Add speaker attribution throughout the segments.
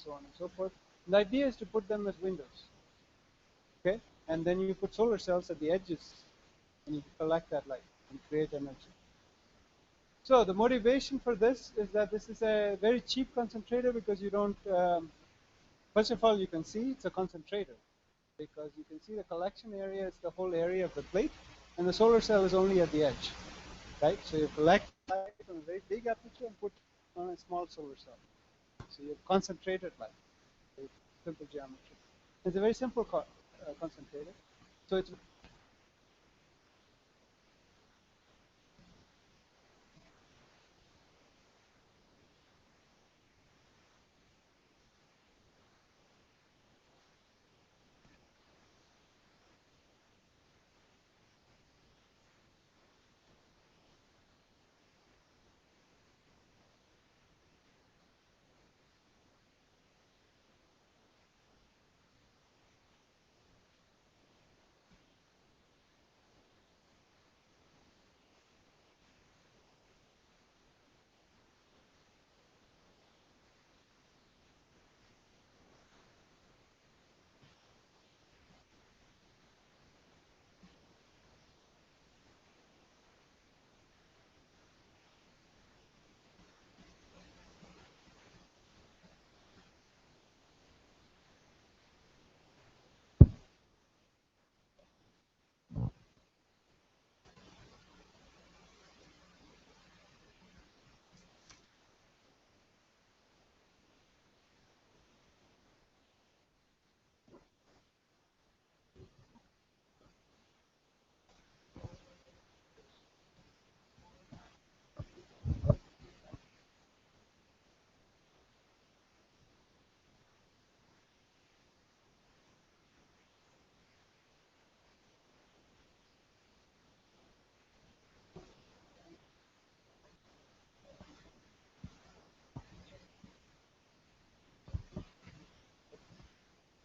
Speaker 1: so on and so forth. And the idea is to put them as windows. Okay, and then you put solar cells at the edges, and you collect that light and create energy. So the motivation for this is that this is a very cheap concentrator because you don't. First of all, you can see it's a concentrator because you can see the collection area is the whole area of the plate, and the solar cell is only at the edge, right? So you collect light from a very big aperture and put on a small solar cell. So you have concentrated light. Very simple geometry. It's a very simple concentrator. So it's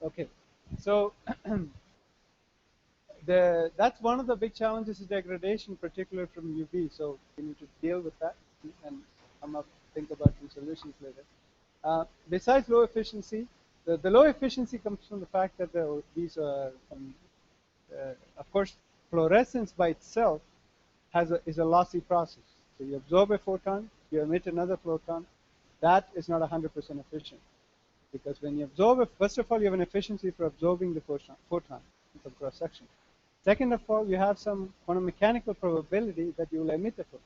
Speaker 1: okay. So that's one of the big challenges is degradation, particularly from UV. So we need to deal with that and come up, think about some solutions later. Besides low efficiency, the low efficiency comes from the fact that these are, of course, fluorescence by itself is a lossy process. So you absorb a photon, you emit another photon. That is not 100% efficient. Because when you absorb, first of all, you have an efficiency for absorbing the photon from cross section. Second of all, you have some quantum mechanical probability that you will emit a photon.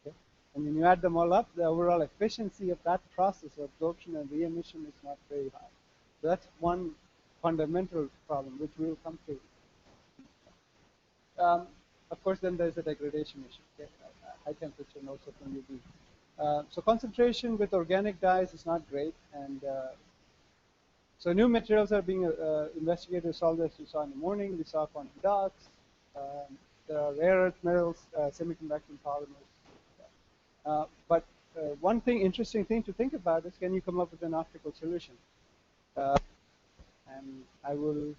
Speaker 1: Okay? And when you add them all up, the overall efficiency of that process of absorption and re-emission is not very high. So that's one fundamental problem, which we will come to. Of course, then there's a degradation issue. Okay? High temperature and also from UV. So concentration with organic dyes is not great, and so new materials are being investigated to solve this. We saw in the morning, we saw quantum dots. There are rare earth metals, semiconducting polymers. But one interesting thing to think about is, can you come up with an optical solution? And I will,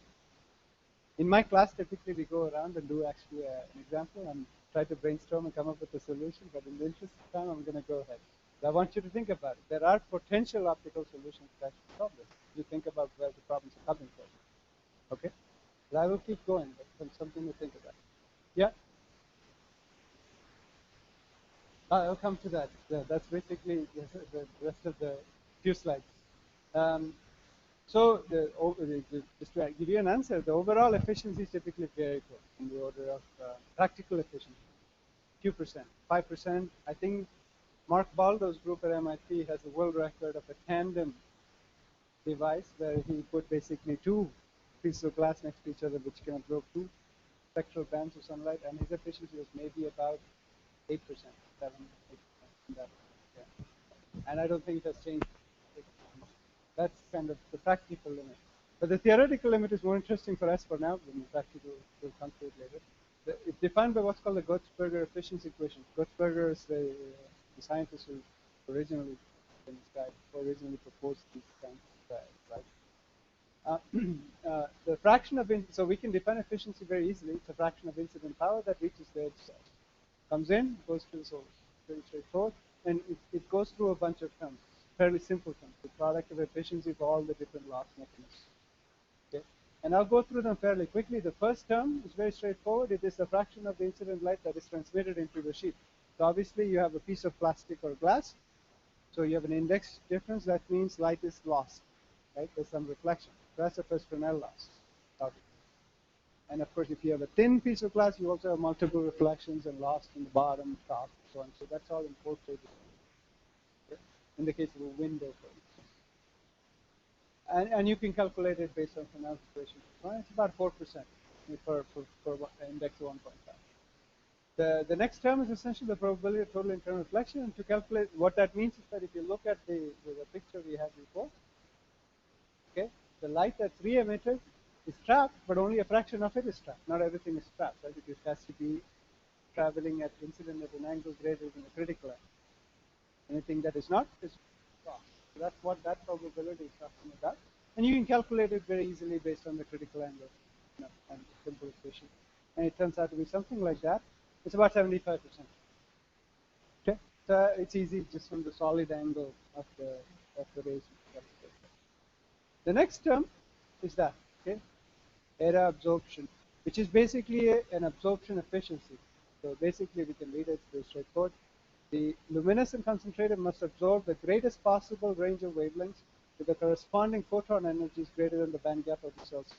Speaker 1: in my class, typically we go around and do actually an example and try to brainstorm and come up with a solution. But in the interest of time, I'm going to go ahead. I want you to think about it. There are potential optical solutions that actually solve this. You think about where the problems are coming from. Okay? But I will keep going. But something to think about. Yeah? I'll come to that. Yeah, that's basically the rest of the few slides. So just to give you an answer, the overall efficiency is typically very close, in the order of practical efficiency. Few percent, 5%. I think Mark Baldo's group at MIT has a world record of a tandem device where he put basically two pieces of glass next to each other which can absorb two spectral bands of sunlight, and his efficiency was maybe about 8%, 7, 8%. Yeah. And I don't think it has changed. That's kind of the practical limit. But the theoretical limit is more interesting for us for now. In fact, we'll come to it later. It's defined by what's called the Gutzberger efficiency equation. Gutzberger is the scientist who originally proposed these kinds of right? The fraction of so we can define efficiency very easily. It's a fraction of incident power that reaches the edge side. Comes in, goes to the source. Very straightforward, and it goes through a bunch of terms, fairly simple terms. product of efficiency for all the different loss mechanisms. Okay? And I'll go through them fairly quickly. The first term is very straightforward. It is the fraction of the incident light that is transmitted into the sheet. So obviously you have a piece of plastic or glass. So you have an index difference. That means light is lost. Right? There's some reflection. So that's the first Fresnel loss. Okay. And of course, if you have a thin piece of glass, you also have multiple reflections and loss in the bottom, top, and so on. So that's all in 4 stages. Okay? In the case of a window, for instance. And you can calculate it based on Fresnel's equation. It's about 4% for index of 1.5. The next term is essentially the probability of total internal reflection. And to calculate what that means is that if you look at the picture we had before, okay, the light that's re-emitted is trapped, but only a fraction of it is trapped. Not everything is trapped, right? It has to be traveling at incident at an angle greater than the critical angle. Anything that is not is lost. So that's what that probability is talking about. And you can calculate it very easily based on the critical angle, and simple equation. And it turns out to be something like that. It's about 75%. Okay, so it's easy just from the solid angle of the rays. The next term is that, okay, era absorption, which is basically an absorption efficiency. So basically, we can read it very straightforward. The luminescent concentrator must absorb the greatest possible range of wavelengths with the corresponding photon energies greater than the band gap of the source.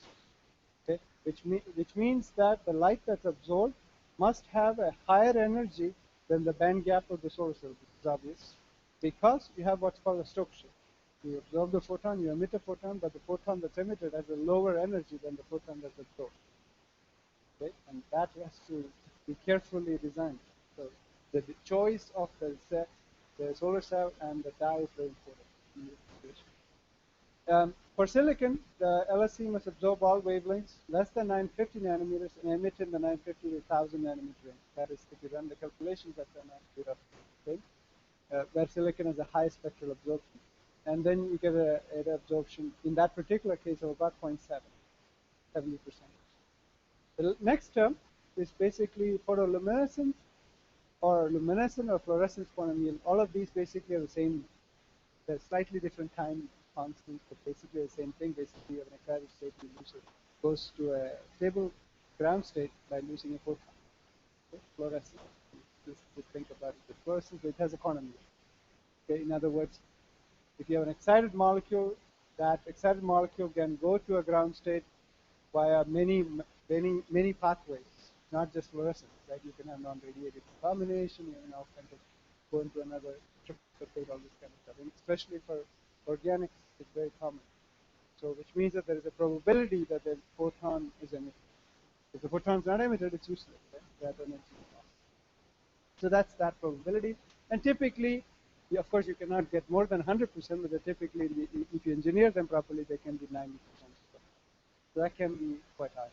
Speaker 1: Okay, which means that the light that's absorbed must have a higher energy than the band gap of the solar cell. This is obvious because you have what's called a Stokes shift. You absorb the photon, you emit a photon, but the photon that's emitted has a lower energy than the photon that's absorbed. Okay, and that has to be carefully designed. So the choice of the solar cell and the dye is very important. For silicon, the LSC must absorb all wavelengths less than 950 nanometers and emit in the 950 to 1000 nanometer range. That is, if you run the calculations, that's an accurate thing. Where silicon has a high spectral absorption. And then you get an absorption, in that particular case, of about 0.7, 70%. The next term is basically photoluminescence, or luminescent or fluorescence quantum yield. All of these basically are the same. They're slightly different time constants, but basically the same thing. Basically, you have an excited state, you lose it. Goes to a stable ground state by losing a photon. Okay? Fluorescence. Just think about it. The fluorescence, it has a quantum yield. Okay? In other words, if you have an excited molecule, that excited molecule can go to a ground state via many pathways, not just fluorescence. Right? You can have non-radiated combination, you can all kinds of go into another triplicate, all this kind of stuff. And especially for organics, it's very common. So, which means that there is a probability that the photon is emitted. If the photon is not emitted, it's useless. Right? That energy is lost. So that's that probability. And typically, of course, you cannot get more than 100%, but typically, if you engineer them properly, they can be 90%. So that can be quite high.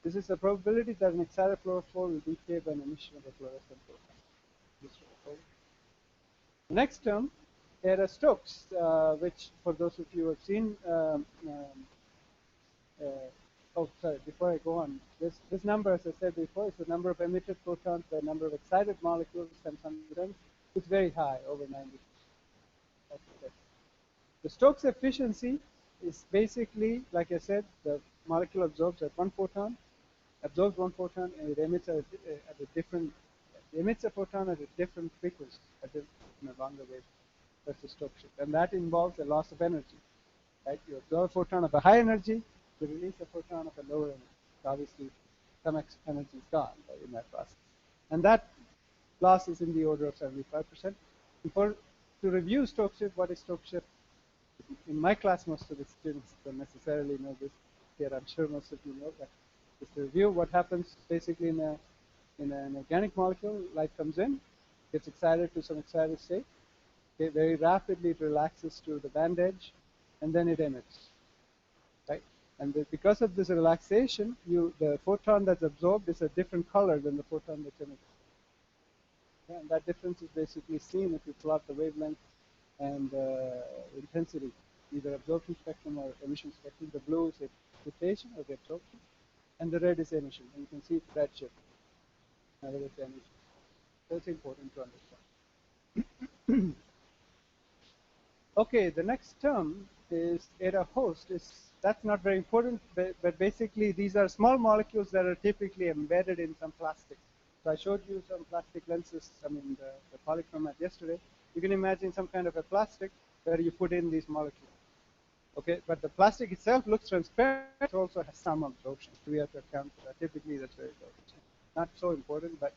Speaker 1: This is the probability that an excited fluorophore will decay by an emission of a fluorescent photon. The next term, era Stokes, which for those of you who have seen, oh, sorry, before I go on, this number, as I said before, is the number of emitted photons, the number of excited molecules, and sometimes it's very high, over 90%. The Stokes efficiency is basically, like I said, the molecule absorbs one photon, and it emits at a different, emits a photon at a different frequency, in a longer wave. That's the Stokes shift, and that involves a loss of energy. Right? You absorb a photon of a high energy, you release a photon of a lower energy. So obviously, some energy is gone in that process, and that loss is in the order of 75%. To review Stokes shift, what is Stokes shift? In my class, most of the students don't necessarily know this. Here, I'm sure most of you know, but just to review what happens basically in an organic molecule, light comes in, gets excited to some excited state. Okay, very rapidly it relaxes to the band edge, and then it emits. Right? And because of this relaxation, the photon that's absorbed is a different color than the photon that's emitted. Okay, and that difference is basically seen if you plot the wavelength and intensity, either absorption spectrum or emission spectrum. The blue is the excitation or the absorption, and the red is emission. And you can see it's red shift. In other words, emission. So it's important to understand. Okay, the next term is eta host. That's not very important, but basically these are small molecules that are typically embedded in some plastic. So I showed you some plastic lenses, I mean the polychromat yesterday. You can imagine some kind of a plastic where you put in these molecules. Okay, but the plastic itself looks transparent. It also has some absorption. So we have to account for that. Typically that's very low. Not so important, but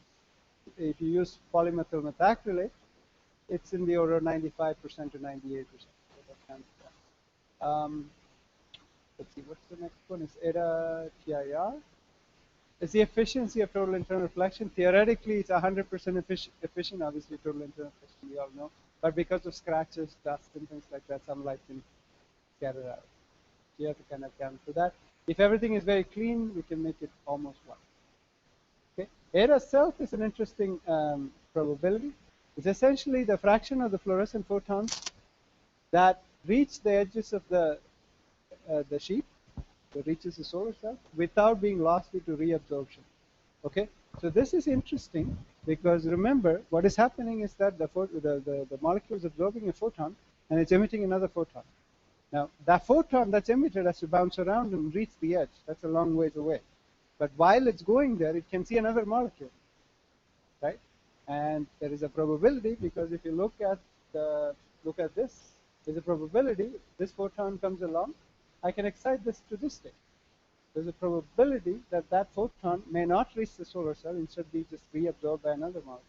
Speaker 1: if you use polymethyl methacrylate, it's in the order of 95% to 98%. Let's see, what's the next one? Is eta TIR. It's the efficiency of total internal reflection. Theoretically, it's 100% efficient. Obviously, total internal reflection, we all know. But because of scratches, dust, and things like that, some light can scatter out. So you have to kind of account for that. If everything is very clean, we can make it almost 1. Okay. Eta self is an interesting probability. It's essentially the fraction of the fluorescent photons that reach the edges of the sheet, that reaches the solar cell, without being lost due to reabsorption. Okay, so this is interesting because remember, what is happening is that the molecule is absorbing a photon and it's emitting another photon. Now, that photon that's emitted has to bounce around and reach the edge. That's a long ways away. But while it's going there, it can see another molecule, right? And there is a probability because if you look at this, there's a probability this photon comes along. I can excite this to this state. There's a probability that that photon may not reach the solar cell, instead be just reabsorbed by another molecule.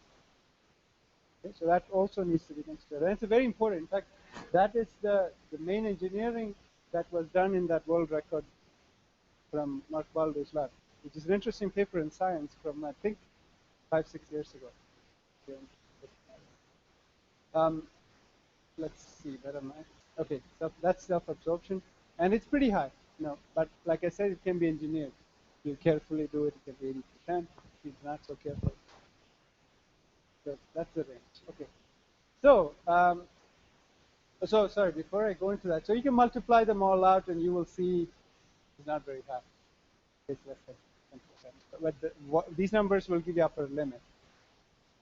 Speaker 1: Okay, so that also needs to be considered. And it's very important. In fact, that is the main engineering that was done in that world record from Mark Baldo's lab, which is an interesting paper in Science from, I think, 5-6 years ago. Let's see, where am I? Okay, so that's self-absorption, and it's pretty high, but like I said, it can be engineered. You carefully do it, it can be 80%. If you're not so careful. So that's the range. Okay. So, sorry, before I go into that, so you can multiply them all out, and you will see it's not very high. It's less than 10%. But these numbers will give you upper limit.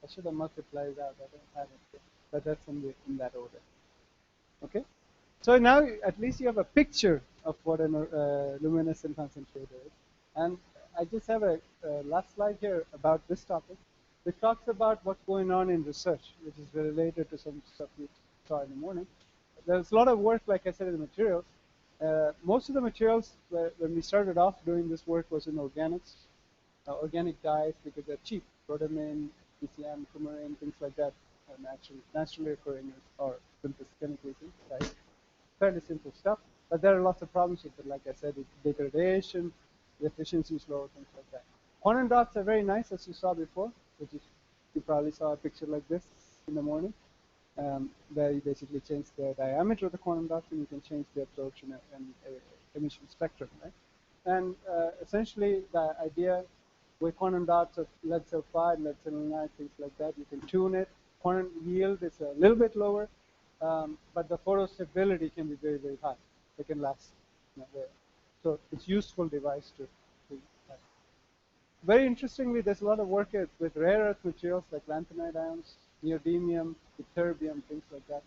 Speaker 1: I should have multiplied out. I don't have it here. But that's in that order. Okay. So now at least you have a picture of what a luminescent concentrator is. And I just have a last slide here about this topic. It talks about what's going on in research, which is related to some stuff we saw in the morning. There's a lot of work, like I said, in the materials. Most of the materials, when we started off doing this work, was in organics, organic dyes, because they're cheap. Rhodamine, PCM, coumarin, things like that, naturally occurring or synthetically synthesized. Fairly simple stuff, but there are lots of problems with it. Like I said, it's degradation, the efficiency is low, things like that. Quantum dots are very nice, as you saw before, which is, you probably saw a picture like this in the morning, where you basically change the diameter of the quantum dots and you can change the absorption and emission spectrum, right? And essentially, the idea with quantum dots of lead sulfide, lead selenide, things like that, you can tune it. Quantum yield is a little bit lower, but the photostability can be very, very high. They can last. So it's a useful device to have. Very interestingly, there's a lot of work with rare earth materials like lanthanide ions, neodymium, ytterbium, things like that.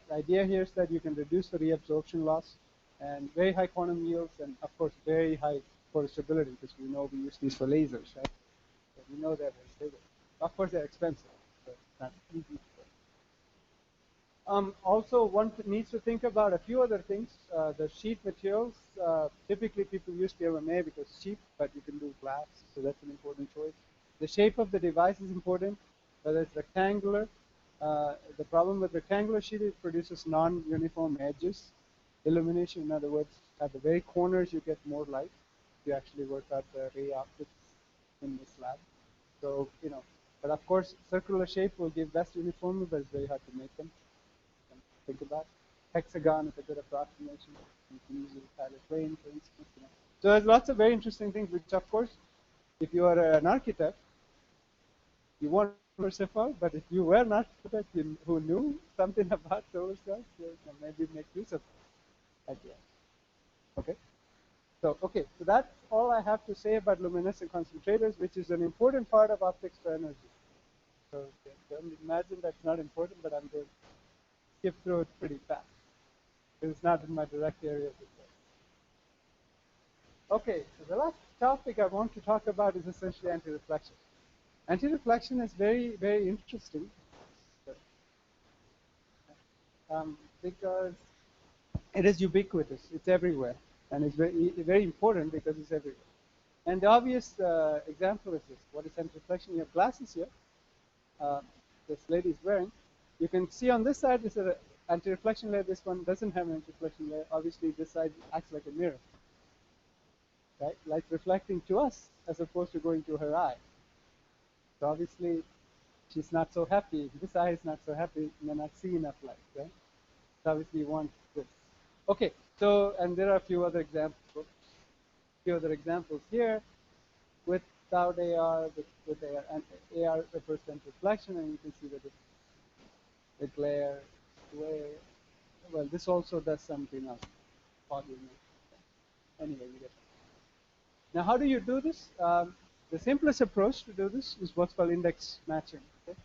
Speaker 1: The idea here is that you can reduce the reabsorption loss and very high quantum yields, and of course very high photostability, because we know we use these for lasers, right? So we know they're very stable. Of course, they're expensive, so it's not easy. Also, one needs to think about a few other things. The sheet materials, typically people use PMMA because it's cheap, but you can do glass, so that's an important choice. The shape of the device is important, whether it's rectangular. The problem with rectangular sheet is it produces non-uniform edges. Illumination, in other words, at the very corners you get more light. You actually work out the ray optics in this lab. So, but of course, circular shape will give best uniformity, but it's very hard to make them. Think about hexagon is a good approximation. You can use a pilot plane, for instance. So there's lots of very interesting things, which of course, if you are an architect, you won't first of all, but if you were an architect who knew something about solar cells, you can maybe make use of that idea. Okay. So that's all I have to say about luminescent concentrators, which is an important part of optics for energy. So don't imagine that's not important, but I'm going. skip through it pretty fast. It's not in my direct area of the course. Okay, so the last topic I want to talk about is essentially anti-reflection. Anti-reflection is very, very interesting because it is ubiquitous. It's everywhere, and it's very, very important because it's everywhere. And the obvious example is this. What is anti-reflection? You have glasses here. This lady is wearing. You can see on this side is an anti-reflection layer. This one doesn't have an anti-reflection layer. Obviously, this side acts like a mirror, right? Light reflecting to us as opposed to going to her eye. So obviously, she's not so happy. This eye is not so happy. May not see enough light, right? So obviously, you want this. Okay. So, and there are a few other examples. Here without AR, with AR, and AR represents reflection, and you can see that the glare, well, this also does something else. Anyway, you get it. Now, how do you do this? The simplest approach to do this is what's called index matching. Okay?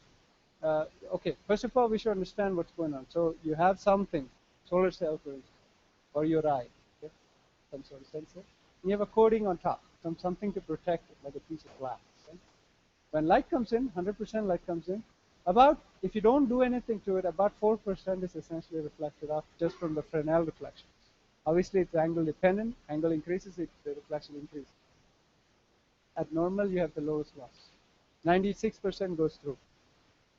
Speaker 1: Okay, first of all, we should understand what's going on. So you have something, solar cell, for instance, or your eye, okay? Some sort of sensor. And you have a coating on top, something to protect it, like a piece of glass. Okay? When light comes in, 100% light comes in, if you don't do anything to it, about 4% is essentially reflected off just from the Fresnel reflections. Obviously, it's angle dependent. Angle increases, the reflection increases. At normal, you have the lowest loss. 96% goes through.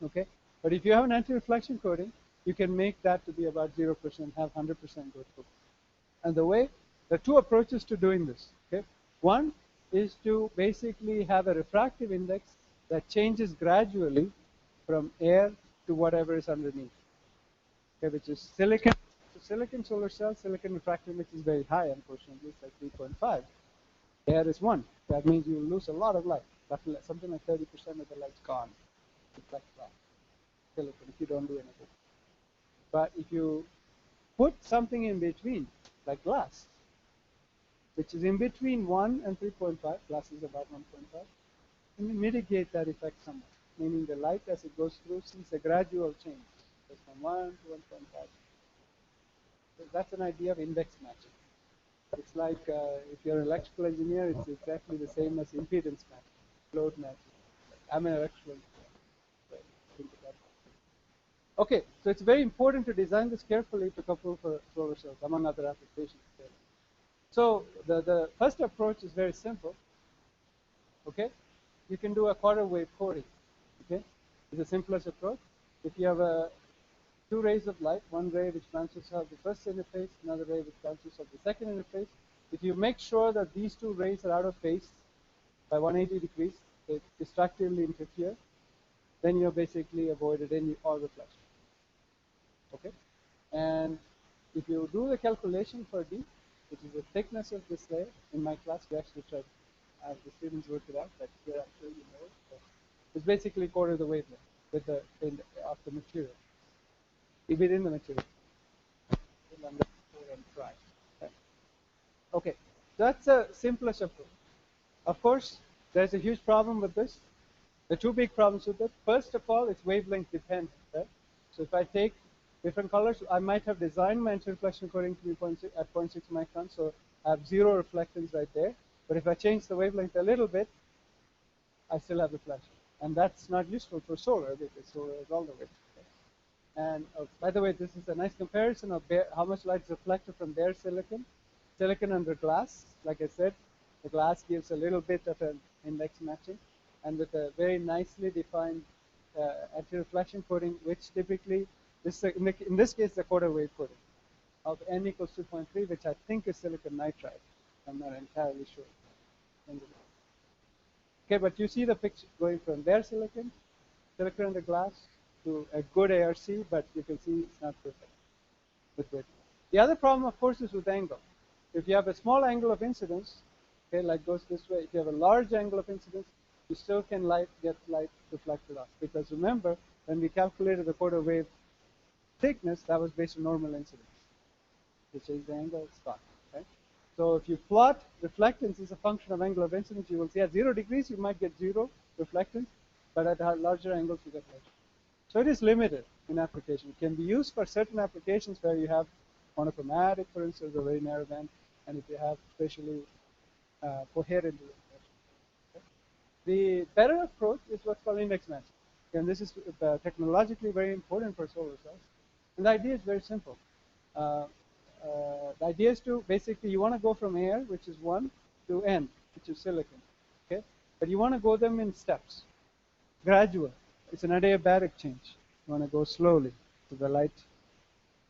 Speaker 1: Okay, but if you have an anti-reflection coating, you can make that to be about 0%, have 100% go through. And there are two approaches to doing this. Okay, one is to basically have a refractive index that changes gradually from air to whatever is underneath. Okay, which is silicon. So silicon solar cell, silicon refractive index is very high, unfortunately. It's like 3.5. Air is 1. That means you will lose a lot of light. Something like 30% of the light's gone. Reflect back. Silicon, if you don't do anything. But if you put something in between, like glass, which is in between 1 and 3.5, glass is about 1.5, and you mitigate that effect somewhat. Meaning the light as it goes through sees a gradual change. So from 1 to 1.5. So that's an idea of index matching. It's like if you're an electrical engineer, it's exactly the same as impedance matching, load matching. I'm an electrical engineer. So think about that. Okay, so it's very important to design this carefully to couple for solar cells, among other applications. So the first approach is very simple. Okay, you can do a quarter wave coating. Okay, it's the simplest approach. If you have two rays of light, one ray which bounces off the first interface, another ray which bounces off the second interface. If you make sure that these two rays are out of phase by 180 degrees, they destructively interfere, then you're basically avoided any all reflection. Okay, and if you do the calculation for D, which is the thickness of this layer, in my class we actually tried to have the students work it out, but here I'm sure you know it. So it's basically quarter the wavelength with of the material. Within the material. Okay, that's the simplest approach. Of course, there's a huge problem with this. The two big problems with it. First of all, it's wavelength dependent. Right? So if I take different colors, I might have designed my anti-reflection coating to be at 0.6 microns, so I have 0 reflectance right there. But if I change the wavelength a little bit, I still have reflection. And that's not useful for solar because solar is all the way. And by the way, this is a nice comparison of how much light is reflected from bare silicon. Silicon under glass, like I said, the glass gives a little bit of an index matching, and with a very nicely defined anti-reflection coating, which typically, in this case, the quarter wave coating of N equals 2.3, which I think is silicon nitride. I'm not entirely sure. Okay, but you see the picture going from bare silicon under glass, to a good ARC, but you can see it's not perfect with width. The other problem, of course, is with angle. If you have a small angle of incidence, okay, like goes this way, if you have a large angle of incidence, you still can get light reflected off. Because remember, when we calculated the quarter wave thickness, that was based on normal incidence. You change the angle, it's gone. Okay? So if you plot reflectance as a function of angle of incidence, you will see at 0 degrees you might get 0 reflectance, but at larger angles you get larger. So it is limited in application. It can be used for certain applications where you have monochromatic, for instance, a very narrow band, and if you have spatially coherent. The better approach is what's called index matching. And this is technologically very important for solar cells. And the idea is very simple. The idea is to basically, you want to go from air, which is 1, to N, which is silicon. Okay? But you want to go them in steps, gradual. It's an adiabatic change. You want to go slowly so the light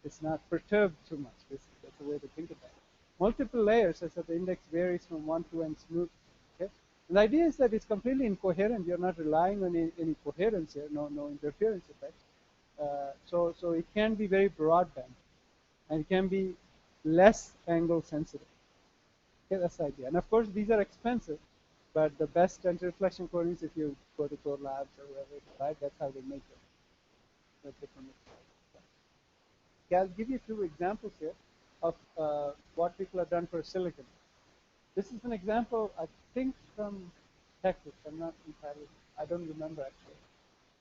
Speaker 1: is not perturbed too much. That's the way to think about it. Multiple layers such that the index varies from 1 to N smooth. Okay? And the idea is that it's completely incoherent. You're not relying on any coherence here, no interference effect. So it can be very broadband, and it can be less angle sensitive. Okay, that's the idea. And of course, these are expensive, but the best anti-reflection coatings, if you go to Core Labs or wherever, right, that's how they make it. That's it. Okay, I'll give you a few examples here of what people have done for silicon. This is an example, I think, from Texas. I don't remember actually.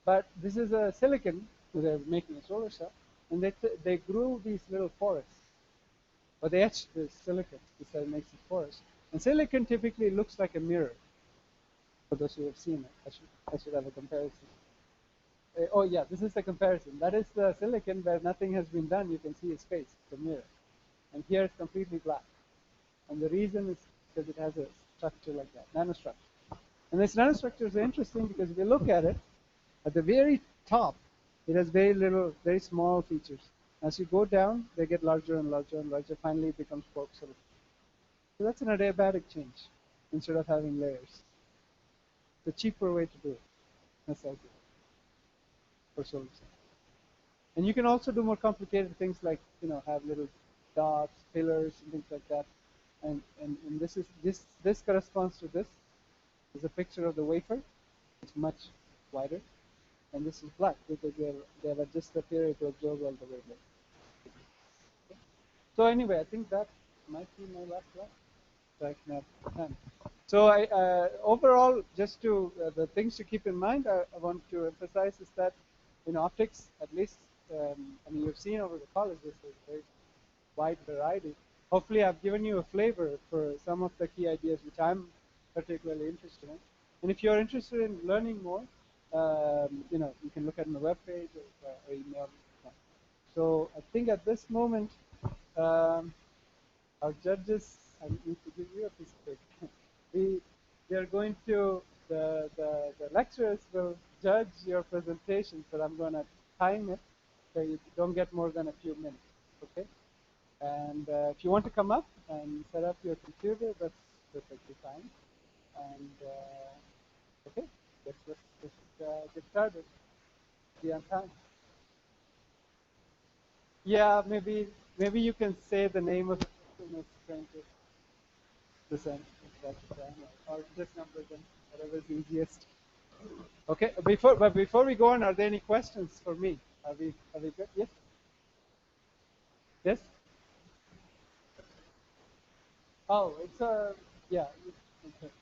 Speaker 1: But this is a silicon where they're making a solar cell, and they grew these little forests. But they etched the silicon, so it makes a forest. And silicon typically looks like a mirror. For those who have seen it, I should have a comparison. Oh yeah, this is the comparison. That is the silicon where nothing has been done. You can see its face, the mirror. And here it's completely black. And the reason is because it has a structure like that, nanostructure. And this nanostructure is interesting because if you look at it, at the very top, it has very small features. As you go down, they get larger and larger and larger. Finally, it becomes quark silicon. So that's an adiabatic change instead of having layers. The cheaper way to do it. That's all for solar cells. And you can also do more complicated things like, have little dots, pillars, and things like that. And this corresponds to this. There's a picture of the wafer. It's much wider. And this is black because they have adjusted the period to absorb all the wavelength. Okay. So anyway, I think that might be my last slide. So I can have time. So overall, just to the things to keep in mind, I want to emphasize is that in optics, at least, you've seen over the college, this is a very wide variety. Hopefully, I've given you a flavor for some of the key ideas which I'm particularly interested in. And if you're interested in learning more, you can look at my webpage or email me. So I think at this moment, our judges, I need to give you a piece of paper. We are going to, the lecturers will judge your presentation, but I'm going to time it so you don't get more than a few minutes, okay? And if you want to come up and set up your computer, that's perfectly fine. And okay, let's get started. Be on time. Yeah, maybe you can say the name of the person who's trying to present, or just number them, whatever's easiest. Okay. Before we go on, are there any questions for me? Are we good? Yes. Yes. Oh, it's a yeah. Okay.